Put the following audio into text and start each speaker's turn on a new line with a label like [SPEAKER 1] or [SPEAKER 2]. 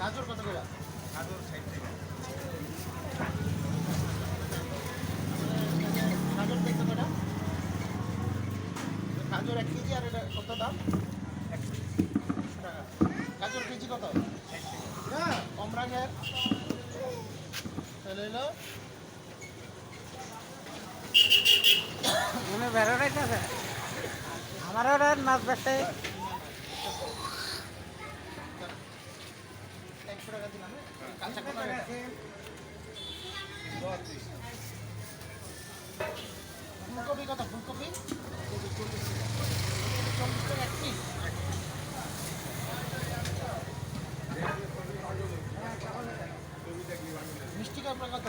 [SPEAKER 1] গাজর কত করে?
[SPEAKER 2] গাজর 60 টাকা।
[SPEAKER 1] গাজর দেখতে কটা? গাজর 1 কেজি আর এটা কত দাম?
[SPEAKER 2] 100
[SPEAKER 1] টাকা। গাজর কেজি কত?
[SPEAKER 2] 60 টাকা।
[SPEAKER 1] হ্যাঁ কম রাখেন। তাহলে হলো
[SPEAKER 3] মনে বেরো রাইতেছে আমারও রাত মাছ বেচতে
[SPEAKER 1] 100 টাকা দিলাম। কাঁচা কলা ফুলকপি কত? ফুলকপি 40 টাকা 1 পিস। মিষ্টি কাপড় কত?